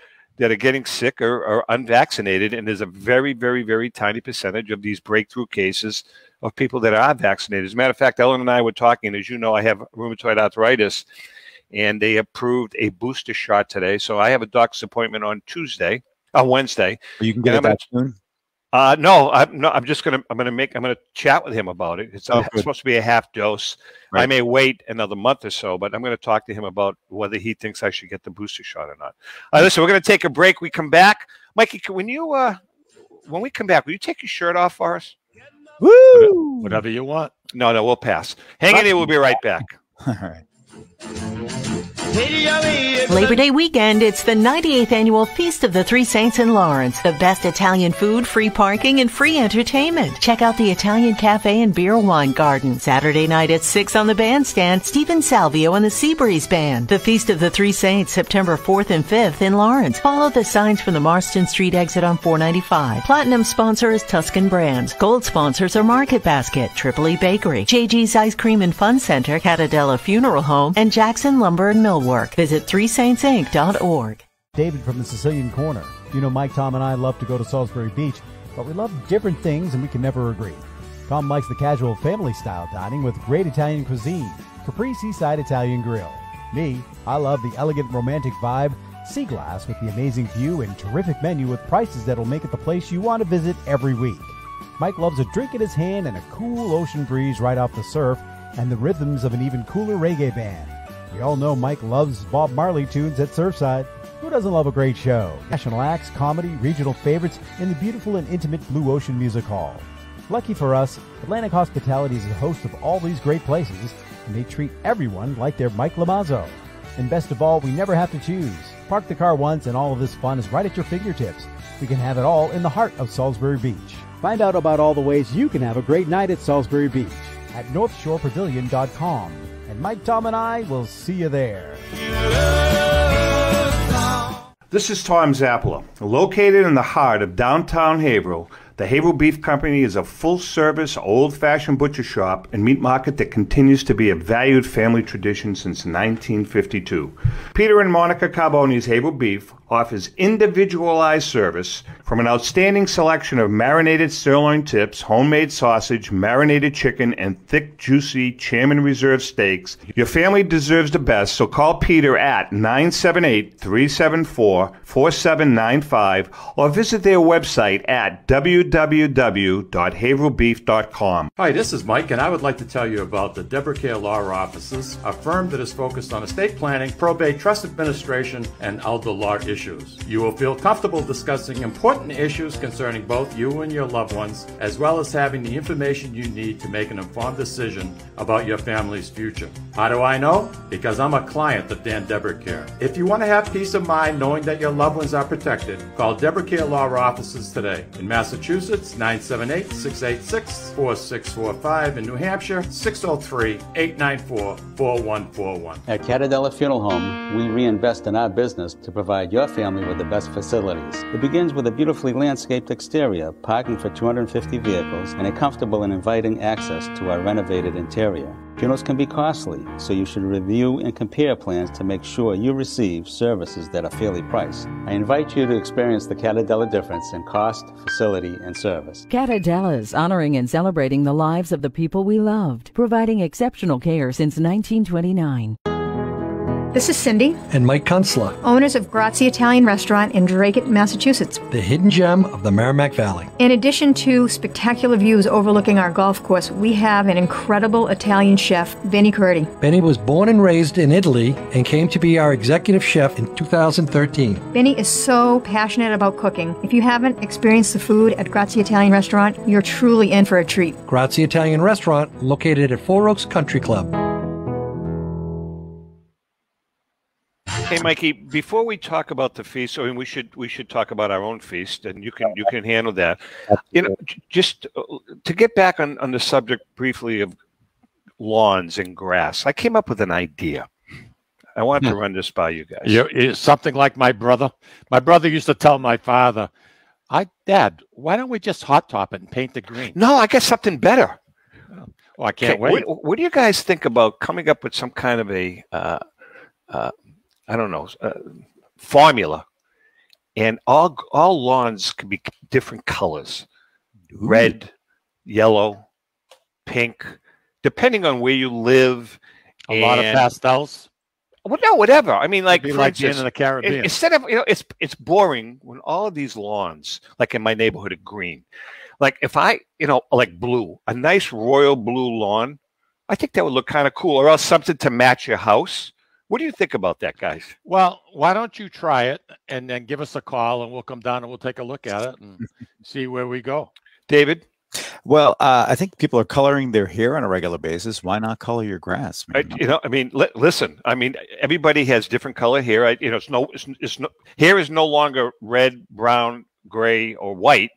getting sick are unvaccinated, and there's a very, very, very tiny percentage of these breakthrough cases of people that are vaccinated. As a matter of fact, Ellen and I were talking. As you know, I have rheumatoid arthritis, and they approved a booster shot today. So I have a doctor's appointment on Wednesday. You can get it that soon. No, I'm gonna chat with him about it. It's supposed to be a half dose. Right. I may wait another month or so, but I'm going to talk to him about whether he thinks I should get the booster shot or not. Listen, we're going to take a break. We come back, Mikey. When we come back, will you take your shirt off for us? Woo! Whatever you want. No, we'll pass. Hang in there. We'll be right back. All right. Labor Day weekend, it's the 98th annual Feast of the Three Saints in Lawrence. The best Italian food, free parking, and free entertainment. Check out the Italian Cafe and Beer Wine Garden. Saturday night at 6 on the bandstand, Stephen Salvio and the Seabreeze Band. The Feast of the Three Saints, September 4th and 5th in Lawrence. Follow the signs from the Marston Street exit on 495. Platinum sponsor is Tuscan Brands. Gold sponsors are Market Basket, Tripoli Bakery, JG's Ice Cream and Fun Center, Catadella Funeral Home, and Jackson Lumber and Millwork. Visit threesaintsinc.org. David from the Sicilian Corner. You know, Mike, Tom, and I love to go to Salisbury Beach, but we love different things and we can never agree. Tom likes the casual family-style dining with great Italian cuisine, Capri Seaside Italian Grill. Me, I love the elegant romantic vibe, Sea Glass with the amazing view and terrific menu with prices that'll make it the place you want to visit every week. Mike loves a drink in his hand and a cool ocean breeze right off the surf and the rhythms of an even cooler reggae band. We all know Mike loves Bob Marley tunes at Surfside. Who doesn't love a great show? National acts, comedy, regional favorites, and the beautiful and intimate Blue Ocean Music Hall. Lucky for us, Atlantic Hospitality is the host of all these great places, and they treat everyone like they're Mike Lamazzo. And best of all, we never have to choose. Park the car once and all of this fun is right at your fingertips. We can have it all in the heart of Salisbury Beach. Find out about all the ways you can have a great night at Salisbury Beach at NorthshorePavilion.com. And Mike, Tom, and I will see you there. This is Tom Zappala. Located in the heart of downtown Haverhill, the Haverhill Beef Company is a full-service, old-fashioned butcher shop and meat market that continues to be a valued family tradition since 1952. Peter and Monica Carboni's Haverhill Beef offers individualized service from an outstanding selection of marinated sirloin tips, homemade sausage, marinated chicken, and thick, juicy Chairman Reserve steaks. Your family deserves the best, so call Peter at 978-374-4795 or visit their website at www.haverhillbeef.com. Hi, this is Mike, and I would like to tell you about the Deborah Care Law Offices, a firm that is focused on estate planning, probate, trust administration, and elder law issues. You will feel comfortable discussing important issues concerning both you and your loved ones, as well as having the information you need to make an informed decision about your family's future. How do I know? Because I'm a client of Dan Deborah Care. If you want to have peace of mind knowing that your loved ones are protected, call Deborah Care Law Offices today. In Massachusetts, 978-686-4645. In New Hampshire, 603-894-4141. At Catadella Funeral Home, we reinvest in our business to provide your family with the best facilities. It begins with a beautifully landscaped exterior, parking for 250 vehicles, and a comfortable and inviting access to our renovated interior. Funerals can be costly, so you should review and compare plans to make sure you receive services that are fairly priced. I invite you to experience the Catadella difference in cost, facility, and service. Catadella's honoring and celebrating the lives of the people we loved, providing exceptional care since 1929. This is Cindy, and Mike Kunstler, owners of Grazie Italian Restaurant in Dracut, Massachusetts, the hidden gem of the Merrimack Valley. In addition to spectacular views overlooking our golf course, we have an incredible Italian chef, Benny Curti. Benny was born and raised in Italy and came to be our executive chef in 2013. Benny is so passionate about cooking. If you haven't experienced the food at Grazie Italian Restaurant, you're truly in for a treat. Grazie Italian Restaurant, located at Four Oaks Country Club. Hey, Mikey, before we talk about the feast, I mean, we should talk about our own feast, and you can handle that. You know, just to get back on the subject briefly of lawns and grass, I came up with an idea. I wanted to run this by you guys. Something like my brother. My brother used to tell my father, Dad, why don't we just hot top it and paint it green? No, I got something better. Oh, I can't wait. What do you guys think about coming up with some kind of a I don't know, formula, and all lawns can be different colors, red, yellow, pink, depending on where you live. A lot of pastels. Well, no, whatever. I mean, like, for like being instance, in the Caribbean. Instead of, it's boring when all of these lawns, like in my neighborhood, are green. Like if I, like blue, a nice royal blue lawn, I think that would look kind of cool, or else something to match your house. What do you think about that, guys? Well, why don't you try it and then give us a call and we'll come down and we'll take a look at it and see where we go. David? Well, I think people are coloring their hair on a regular basis. Why not color your grass? Listen. I mean, everybody has different color hair. Hair is no longer red, brown, gray, or white.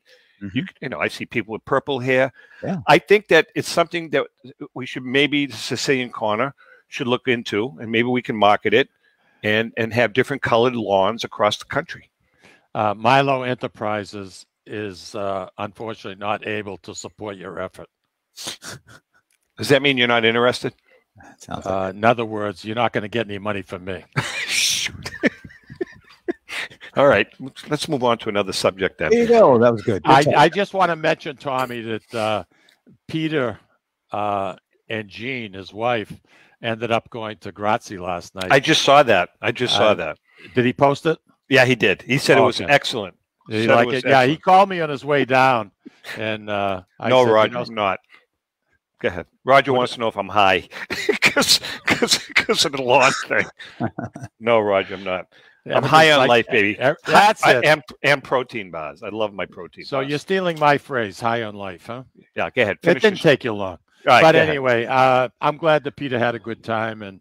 I see people with purple hair. Yeah. I think that it's something that we should maybe the Sicilian Corner should look into, and maybe we can market it and have different colored lawns across the country. Milo Enterprises is unfortunately not able to support your effort. Does that mean you're not interested? Sounds like in other words, you're not going to get any money from me. Shoot. All right, let's move on to another subject then. There you go. That was good. I just want to mention, Tommy, that Peter and Jean, his wife, ended up going to Grazie last night. I just saw that. Saw that. Did he post it? Yeah, he did. He said it was excellent. Did he like it? Yeah, he called me on his way down, and I no, said, Roger, I'm not. Go ahead. Roger wants to know if I'm high because of the lawn thing. No, Roger, I'm not. I'm high on life, baby. That's it. And protein bars. I love my protein So bars. you're stealing my phrase, high on life, huh? Yeah, go ahead. It didn't take you long. Right, but anyway, I'm glad that Peter had a good time. And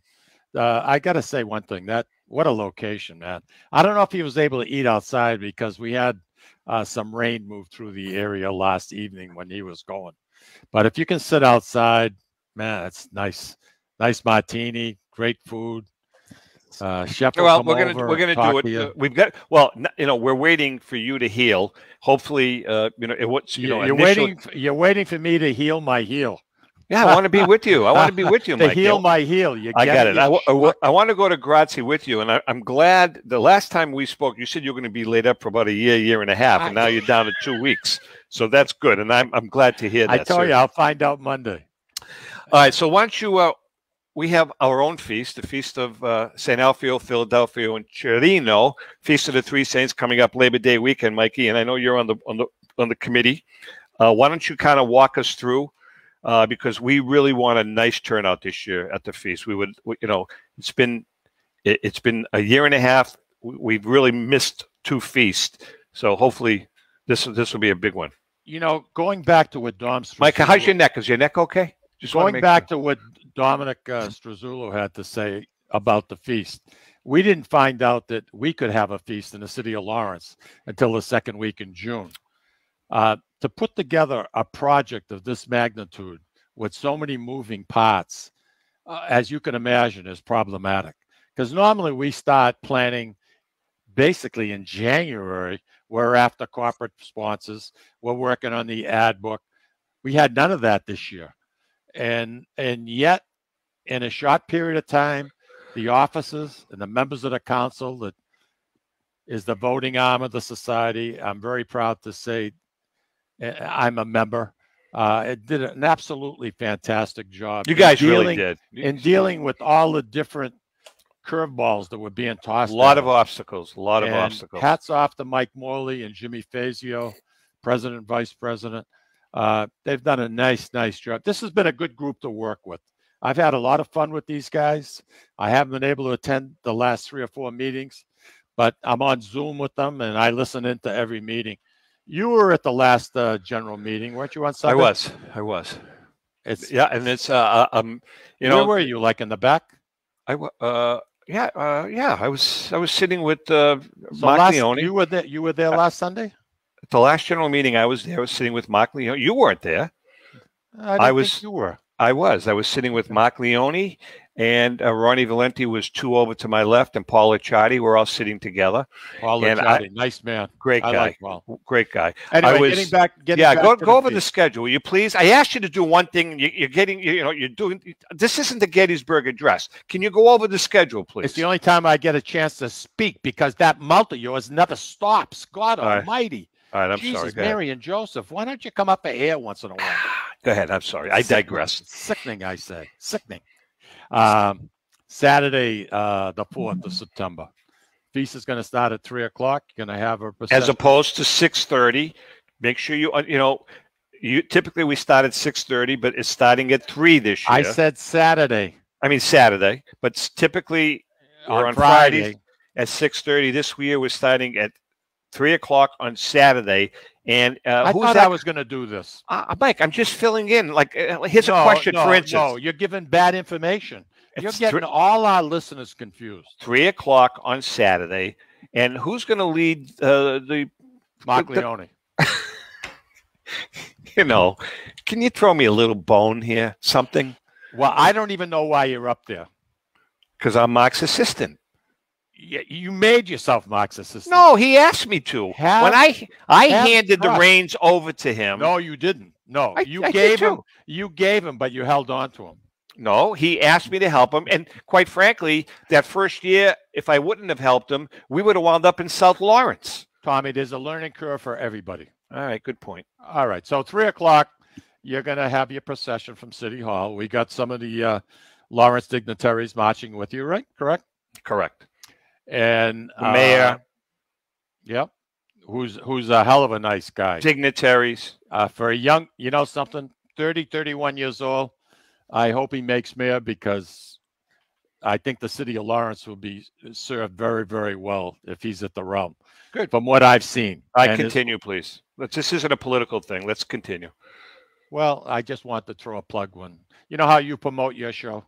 I got to say one thing, what a location, man. I don't know if he was able to eat outside because we had some rain move through the area last evening when he was going. But if you can sit outside, man, it's nice. Nice martini, great food. Chef well, we're gonna do it. We've got we're waiting for you to heal. Hopefully, you're waiting for me to heal my heel. Yeah, I want to be with you. I want to be with you, Mike. To heal my heel. I got it. I want to go to Grazie with you, and I'm glad. The last time we spoke, you said you were going to be laid up for about a year and a half, and now you're down to 2 weeks. So that's good, and I'm glad to hear that. I told you, I'll find out Monday. All right. So why don't you? We have our own feast, the Feast of St. Alfio, Philadelphia, and Cerino, Feast of the Three Saints, coming up Labor Day weekend, Mikey. And I know you're on the committee. Why don't you kind of walk us through? Because we really want a nice turnout this year at the feast. It's been a year and a half. We've really missed 2 feasts, so hopefully this will be a big one. Going back to what Dom Struzzulo, Mike, how's your neck? Is your neck okay? Just going back to what Dominic Struzzulo had to say about the feast. We didn't find out that we could have a feast in the city of Lawrence until the second week in June. To put together a project of this magnitude with so many moving parts, as you can imagine, is problematic. Because normally we start planning basically in January. We're after corporate sponsors. We're working on the ad book. We had none of that this year. And yet, in a short period of time, the officers and the members of the council that is the voting arm of the society, I'm very proud to say I'm a member. It did an absolutely fantastic job. You guys really did. In dealing with all the different curveballs that were being tossed. A lot of obstacles. A lot of obstacles. Hats off to Mike Morley and Jimmy Fazio, president, vice president. They've done a nice job. This has been a good group to work with. I've had a lot of fun with these guys. I haven't been able to attend the last 3 or 4 meetings, but I'm on Zoom with them and I listen into every meeting. You were at the last general meeting, weren't you on Sunday? I was. It's and it's where were you? Like in the back? I was sitting with Mark Leone. You were there last Sunday? At the last general meeting, I was there. I was sitting with Mark Leone. You weren't there. I think you were. I was sitting with Mark Leone, and Ronnie Valenti was 2 over to my left, and Paul Acciardi. We're all sitting together. Paul Acciardi, nice man. Great guy. Like Paul. Great guy. Anyway, getting back go over the schedule, will you please? I asked you to do one thing. You're doing. This isn't the Gettysburg Address. Can you go over the schedule, please? It's the only time I get a chance to speak because that mouth of yours never stops. God Almighty. All right, I'm Jesus, sorry. Go Mary and Joseph, why don't you come up for air once in a while? Go ahead. I'm sorry. I digress. Sickening, I say. Sickening. Saturday, the 4th of September. Feast is going to start at 3 o'clock. You're going to have a percent. As opposed to 6:30. Make sure you typically we start at 6:30, but it's starting at 3 this year. I said Saturday. I mean Saturday, but typically we're on Friday at 6:30. This year we're starting at 3 o'clock on Saturday. And I who's thought that? I was going to do this. Mike, I'm just filling in. Like, here's a question, for instance. No, you're giving bad information. You're It's getting all our listeners confused. 3 o'clock on Saturday. And who's going to lead the Mark Leone? You know, can you throw me a little bone here? Something? Well, I don't even know why you're up there. Because I'm Mark's assistant. You made yourself Mark's assistant. No, he asked me to. When I handed the reins over to him. No, you didn't. No, I you did gave him. too. You gave him, but you held on to him. No, he asked me to help him. And quite frankly, that first year, if I wouldn't have helped him, we would have wound up in South Lawrence. Tommy, there's a learning curve for everybody. All right, good point. All right, so 3 o'clock, you're going to have your procession from City Hall. We got some of the Lawrence dignitaries marching with you, right? Correct? Correct. And Mayor. Yep. Who's a hell of a nice guy. Dignitaries. For a young, you know something, 30, 31 years old, I hope he makes mayor because I think the city of Lawrence will be served very, very well if he's at the realm. Good. From what I've seen. Continue, please. This isn't a political thing. Let's continue. Well, I just want to throw a plug one. You know how you promote your show?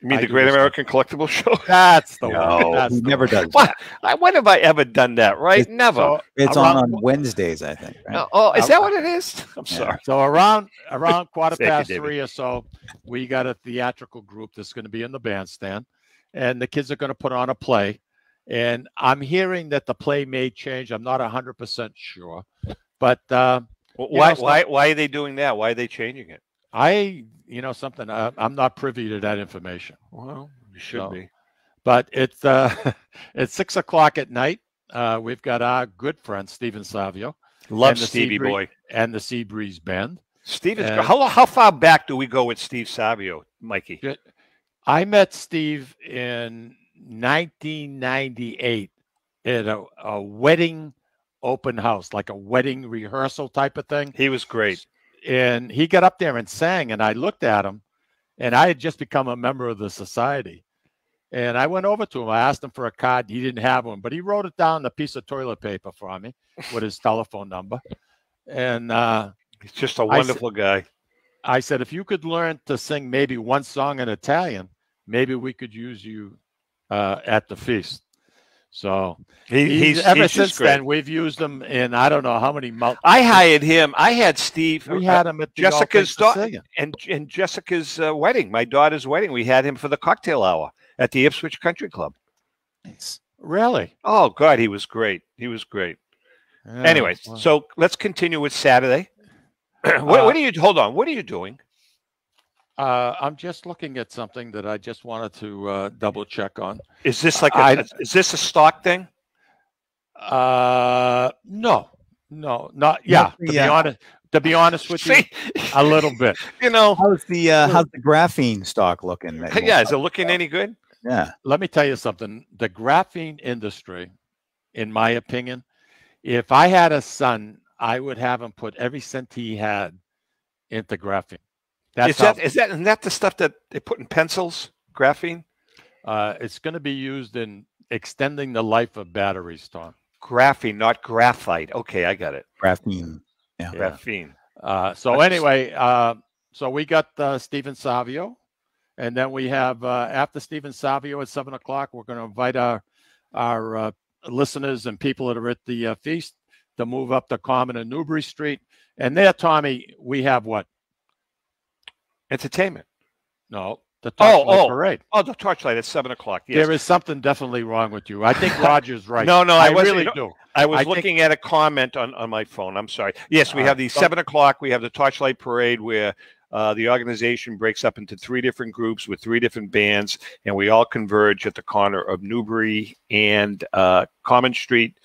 You mean the Great American Collectible Show? That's the No, one. That's he the never one. does. What? When have I ever done that, right? Never. So, It's on Wednesdays, I think. Right? Oh, is that what it is? I'm sorry. So around quarter Thank you, past David. 3 or so, we got a theatrical group that's going to be in the bandstand, and the kids are going to put on a play. And I'm hearing that the play may change. I'm not 100% sure, but Why are they doing that? Why are they changing it? Something. I'm not privy to that information. Well, you should be. But it's 6 o'clock at night. We've got our good friend Steven Savio. Love and the Stevie Boy and the Sea Breeze Band. Steve is how far back do we go with Steve Savio, Mikey? I met Steve in 1998 at a wedding open house, like a wedding rehearsal type of thing. He was great. And he got up there and sang, and I looked at him, and I had just become a member of the society. And I went over to him. I asked him for a card. He didn't have one, but he wrote it down on a piece of toilet paper for me with his telephone number. And he's just a wonderful guy. I said, if you could learn to sing maybe one song in Italian, maybe we could use you at the feast. So ever since then, we've used him in I don't know how many. I hired him. I had Steve. We had him at Jessica's daughter and Jessica's wedding. My daughter's wedding. We had him for the cocktail hour at the Ipswich Country Club. Nice. Really? Oh God, he was great. He was great. Yeah, Anyways, so let's continue with Saturday. What are you? Hold on. What are you doing? I'm just looking at something that I just wanted to double check on. Is this like is this a stock thing? No, not yeah. To be honest with you, a little bit. You know, how's the graphene stock looking? Yeah, is it looking any good? Yeah. Let me tell you something. The graphene industry, in my opinion, if I had a son, I would have him put every cent he had into graphene. Isn't that the stuff that they put in pencils? Graphene? It's going to be used in extending the life of batteries, Tom. Graphene, not graphite. Okay, I got it. Graphene. Yeah. Graphene. So we got Steven Savio, and then we have after Steven Savio at 7 o'clock, we're going to invite our listeners and people that are at the feast to move up to Common and Newbury Street. And there, Tommy, we have what? Entertainment. No, the Torchlight Parade. Oh, the Torchlight at 7 o'clock. Yes. There is something definitely wrong with you. I think Roger's right. No, I really do. I was looking at a comment on my phone. I'm sorry. Yes, we have the 7 o'clock. We have the Torchlight Parade where the organization breaks up into 3 different groups with 3 different bands, and we all converge at the corner of Newbury and Common Street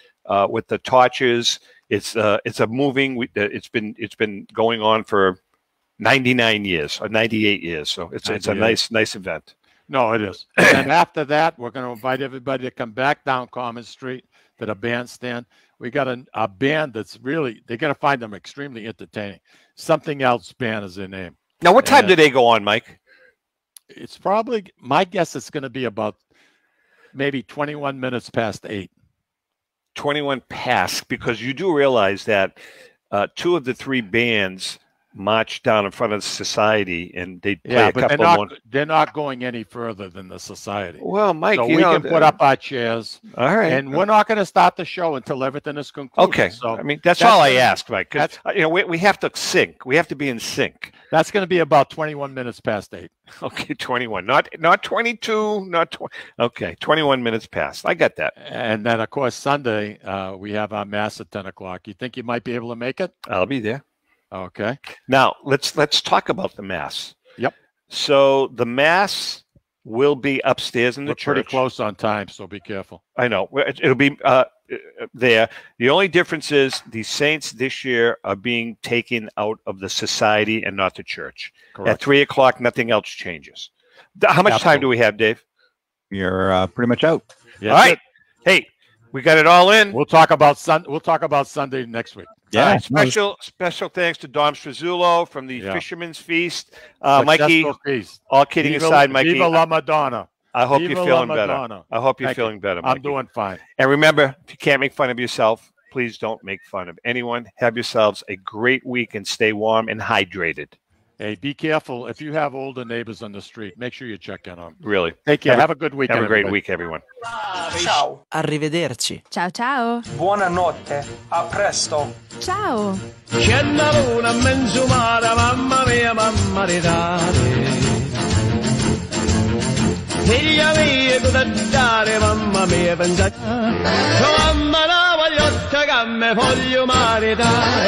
with the torches. It's a moving. It's been going on for 99 years or 98 years. So it's a nice event. No, it is. And after that, we're going to invite everybody to come back down Common Street to the bandstand. We got a band that's really, they're going to find them extremely entertaining. Something Else Band is their name. Now, what time do they go on, Mike? It's probably, my guess it's going to be about maybe 21 minutes past 8. 21 past, because you do realize that 2 of the 3 bands march down in front of the society, and they play a couple more. They're not going any further than the society. Well, Mike, so we can put up our chairs. All right, and we're not going to start the show until everything is concluded. Okay, so I mean that's all I ask, Mike. Because we have to sync. We have to be in sync. That's going to be about 21 minutes past 8. Okay, 21, not 22, not 20. Okay, 21 minutes past. I got that. And then, of course, Sunday we have our mass at 10 o'clock. You think you might be able to make it? I'll be there. Okay. Now let's talk about the mass. Yep. So the mass will be upstairs in the We're church. pretty close on time, so be careful. I know it'll be there. The only difference is the saints this year are being taken out of the society and not the church. Correct. At 3 o'clock, nothing else changes. How much time do we have, Dave? You're pretty much out. Yeah, all right. Hey, we got it all in. We'll talk about Sunday next week. Yeah. Right. Special thanks to Dom Struzzulo from the Fisherman's Feast. Mikey, feast. All kidding aside, Mikey. Viva la Madonna. I hope Viva you're feeling la better. Madonna. I hope you're Thank feeling you. better, Mikey. I'm doing fine. And remember, if you can't make fun of yourself, please don't make fun of anyone. Have yourselves a great week and stay warm and hydrated. Hey, be careful. If you have older neighbors on the street, make sure you check in on them. Really. Take care. Have a good weekend. Have a great everybody. week, everyone. Ciao. Arrivederci. Ciao ciao. Buonanotte. A presto. Ciao. C'è una luna in mezzo mare, mamma mia, mamma ridare. Figlia mia, cosa dare, mamma mia, pensate. Mamma, la voglio che me voglio maritare.